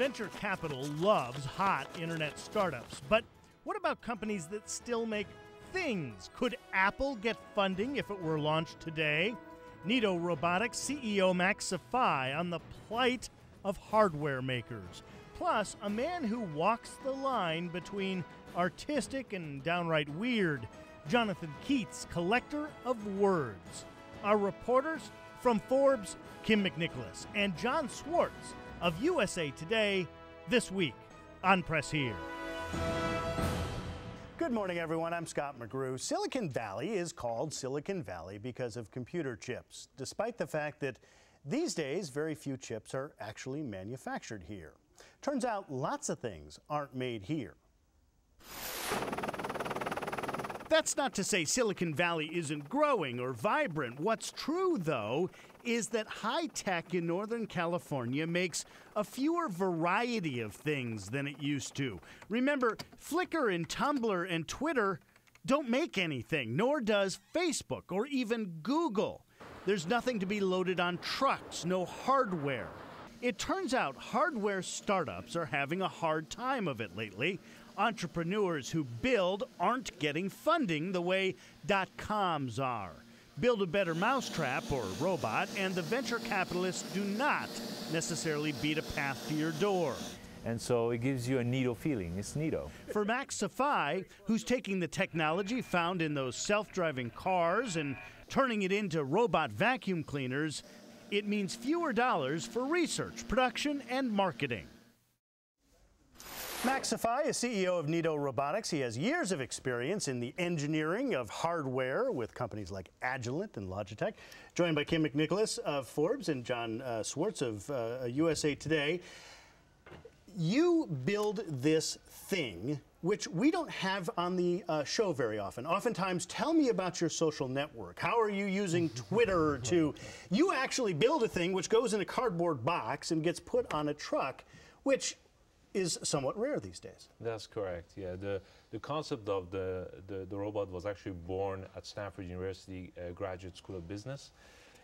Venture capital loves hot internet startups, but what about companies that still make things? Could Apple get funding if it were launched today? Nitto Robotics CEO Max Safai on the plight of hardware makers. Plus, a man who walks the line between artistic and downright weird, Jonathan Keats, collector of words. Our reporters from Forbes, Kim McNicholas, and John Swartz of USA Today this week on Press Here. Good morning, everyone. I'm Scott McGrew. Silicon Valley is called Silicon Valley because of computer chips, despite the fact that these days very few chips are actually manufactured here. Turns out lots of things aren't made here. That's not to say Silicon Valley isn't growing or vibrant. What's true, though, is that high tech in Northern California makes a fewer variety of things than it used to. Remember, Flickr and Tumblr and Twitter don't make anything, nor does Facebook or even Google. There's nothing to be loaded on trucks, no hardware. It turns out hardware startups are having a hard time of it lately. Entrepreneurs who build aren't getting funding the way .coms are. Build a better mousetrap or robot, and the venture capitalists do not necessarily beat a path to your door. And so it gives you a Nitto feeling. It's Nitto. For Max Safai, who's taking the technology found in those self-driving cars and turning it into robot vacuum cleaners, it means fewer dollars for research, production, and marketing. Max Safai is CEO of Nitto Robotics. He has years of experience in the engineering of hardware with companies like Agilent and Logitech. Joined by Kim McNicholas of Forbes and John Swartz of USA Today. You build this thing, which we don't have on the show very often. Oftentimes, tell me about your social network. How are you using Twitter to... You actually build a thing which goes in a cardboard box and gets put on a truck, which is somewhat rare these days. That's correct, yeah. The concept of the robot was actually born at Stanford University Graduate School of Business.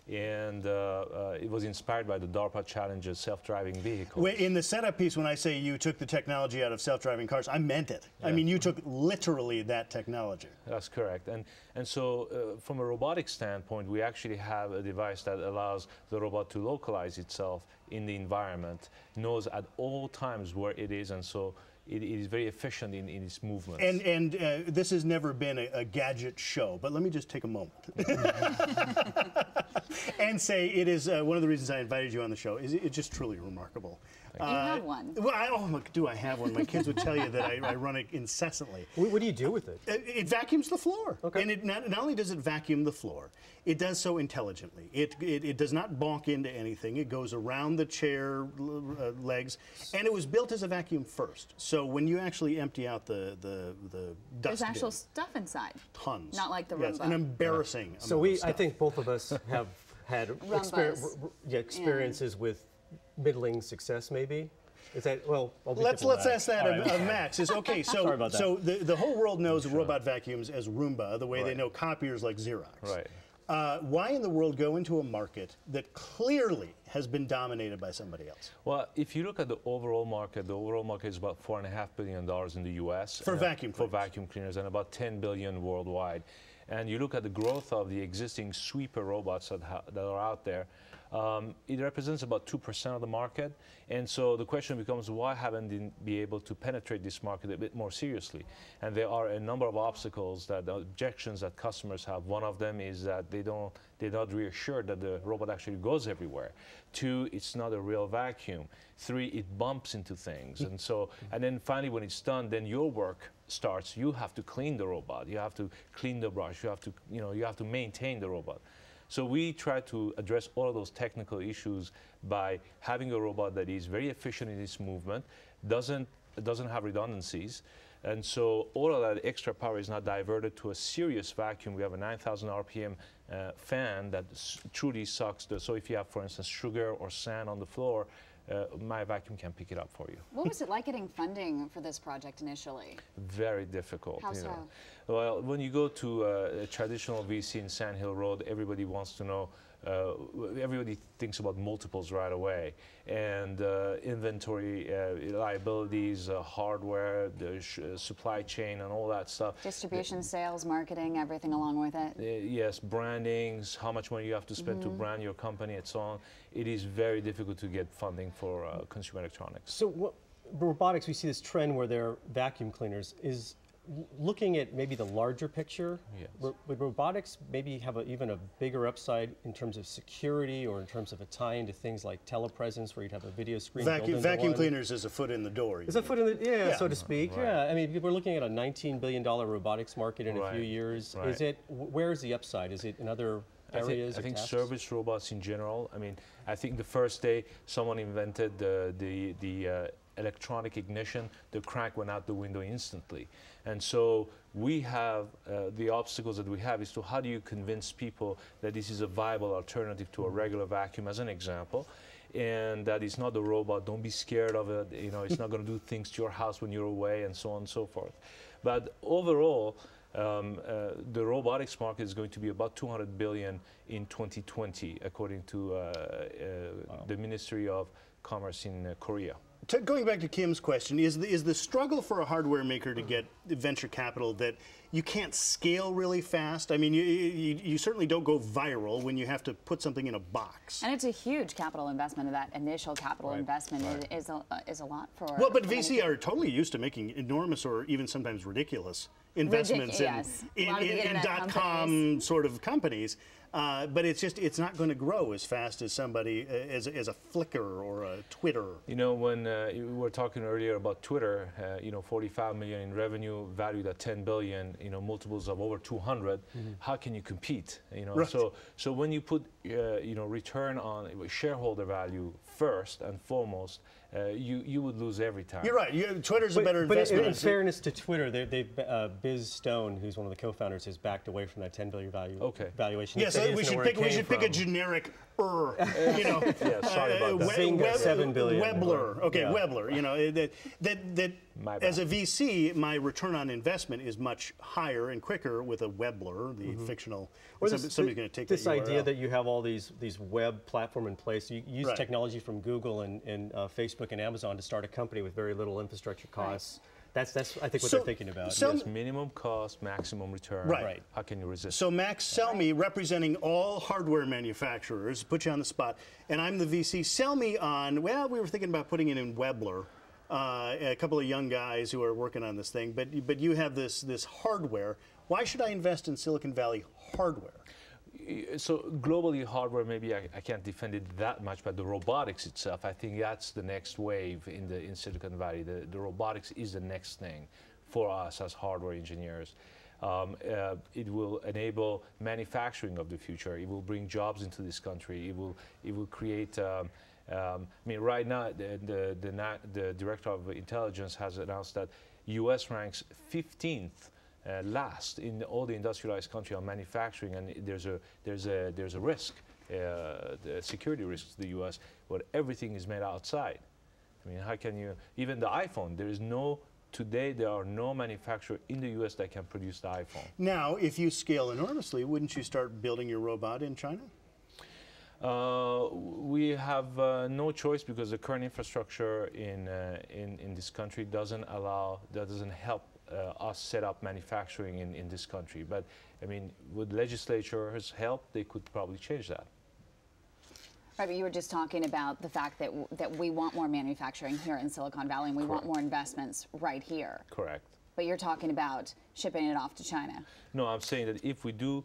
And it was inspired by the DARPA Challenger self-driving vehicles. In the setup piece, when I say you took the technology out of self-driving cars, I meant it. Yeah. I mean, you took literally that technology. That's correct. And so from a robotic standpoint, we actually have a device that allows the robot to localize itself in the environment, knows at all times where it is, and so it is very efficient in its movements. And this has never been a gadget show, but let me just take a moment and say it is one of the reasons I invited you on the show. It's just truly remarkable. You have one. Well, do I have one? My kids would tell you that I run it incessantly. What do you do with it? It vacuums the floor. Okay. And it not only does it vacuum the floor, it does so intelligently. It does not bonk into anything. It goes around the chair legs, and it was built as a vacuum first. So when you actually empty out the dust, there's actual stuff inside. Tons. Not like the Roomba. Yes, an embarrassing. So I think both of us have had experiences with middling success, maybe. Is that, well, let's ask that of Max. Okay, so Sorry about that. So the whole world knows robot vacuums as Roomba, the way they know copiers like Xerox. Right. Why in the world go into a market that clearly has been dominated by somebody else? Well, if you look at the overall market is about $4.5 billion in the U.S. For vacuum cleaners. For vacuum cleaners, and about $10 billion worldwide. And you look at the growth of the existing sweeper robots that are out there, it represents about 2% of the market. And so the question becomes, why haven't they been able to penetrate this market a bit more seriously? And there are a number of obstacles, objections that customers have. One of them is that they're not reassured that the robot actually goes everywhere. 2, it's not a real vacuum. 3, it bumps into things. And so, and then finally when it's done, then your work starts. You have to clean the robot. You have to clean the brush. You have to, you have to maintain the robot. So we try to address all of those technical issues by having a robot that is very efficient in its movement, doesn't have redundancies, and so all of that extra power is not diverted to a serious vacuum. We have a 9,000 RPM fan that truly sucks. So if you have, for instance, sugar or sand on the floor, my vacuum can pick it up for you. What was it like getting funding for this project initially? Very difficult. How you so? know. Well, when you go to a traditional VC in Sand Hill Road, everybody wants to know, everybody thinks about multiples right away, and inventory liabilities, hardware, the supply chain, and all that stuff. Distribution, sales, marketing, everything along with it. Yes, brandings, how much money you have to spend to brand your company, and so on. It is very difficult to get funding for consumer electronics. So robotics, we see this trend where they're vacuum cleaners. Is looking at maybe the larger picture, Yes. would robotics maybe have even a bigger upside in terms of security or in terms of a tie into things like telepresence where you'd have a video screen built into Vacuum one? cleaners is a foot in the door. Is a foot in the, Yeah. so to speak. Right. Yeah, I mean, we're looking at a $19 billion robotics market in a few Right. years. Right. Is it, where is the upside? Is it in other areas I or think tasks? service robots in general. I mean, I think the first day someone invented the electronic ignition, the crank went out the window instantly. And so we have, the obstacles that we have is to how do you convince people that this is a viable alternative to a regular vacuum, as an example, and that it's not a robot, don't be scared of it, you know, it's not going to do things to your house when you're away, and so on and so forth. But overall, the robotics market is going to be about 200 billion in 2020, according to the Ministry of Commerce in Korea. Going back to Kim's question, is the struggle for a hardware maker to get venture capital that you can't scale really fast? I mean, you certainly don't go viral when you have to put something in a box. And it's a huge capital investment. That initial capital Right. investment Right. is a lot for. Well, but for many VC people. are totally used to making enormous or even sometimes ridiculous investments Yes. A in lot of the internet dot-com companies. sort of companies. But it's not going to grow as fast as somebody, as a Flickr or a Twitter. You know, when we were talking earlier about Twitter, you know, 45 million in revenue, valued at 10 billion, you know, multiples of over 200. How can you compete? You know, Right. so when you put, you know, return on shareholder value first and foremost, you would lose every time. You're right. Twitter's a better But investment. in fairness to Twitter, Biz Stone, who's one of the co-founders, has backed away from that 10 billion valuation. Yes, He we doesn't know should where it pick came a from. generic you know. Yeah, sorry about that. Zynga, 7 billion. Webbler. Okay, Yeah. Webbler. You know, that My as a bad. VC, my return on investment is much higher and quicker with a Webbler, the fictional. Or Somebody's going to take this that idea URL. that you have all these web platform in place. You use Right. technology from Google and Facebook and Amazon to start a company with very little infrastructure costs. That's I think what So- they're thinking about. so- Yes, minimum cost, maximum return. Right. Right. How can you resist? So Max, sell me, representing all hardware manufacturers, put you on the spot, and I'm the VC. Sell me on, well, we were thinking about putting it in Webbler, a couple of young guys who are working on this thing, but you have this hardware. Why should I invest in Silicon Valley hardware? So globally, hardware, maybe I can't defend it that much, but the robotics itself, I think that's the next wave in Silicon Valley. The robotics is the next thing for us as hardware engineers. It will enable manufacturing of the future. It will bring jobs into this country. It will create. I mean, right now, the director of intelligence has announced that U.S. ranks 15th. Last in all the industrialized countries on manufacturing, and there's a risk, the security risk to the U.S. where everything is made outside. I mean, how can you even the iPhone? Today there are no manufacturer in the U.S. that can produce the iPhone. Now, if you scale enormously, wouldn't you start building your robot in China? We have no choice because the current infrastructure in this country doesn't help us set up manufacturing in this country. But I mean, with legislature's help, they could probably change that. Right, but you were just talking about the fact that we want more manufacturing here in Silicon Valley, and we want more investments right here. Correct. But you're talking about shipping it off to China. No, I'm saying that if we do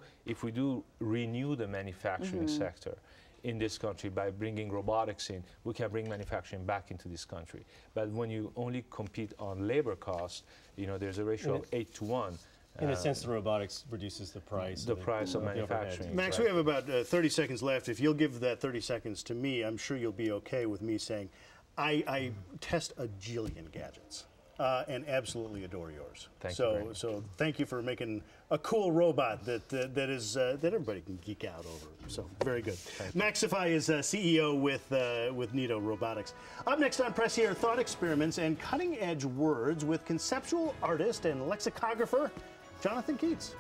renew the manufacturing sector in this country by bringing robotics in, we can bring manufacturing back into this country. But when you only compete on labor costs, you know, there's a ratio of 8 to 1. In a sense, the robotics reduces the price. The price of the overhead. manufacturing. Max, right. we have about 30 seconds left. If you'll give that 30 seconds to me, I'm sure you'll be okay with me saying, I test a jillion gadgets and absolutely adore yours. Thank you very much. So thank you for making a cool robot that that everybody can geek out over. So very good. Maxify is CEO with Nito Robotics. Up next on Press Here, thought experiments and cutting edge words with conceptual artist and lexicographer Jonathan Keats.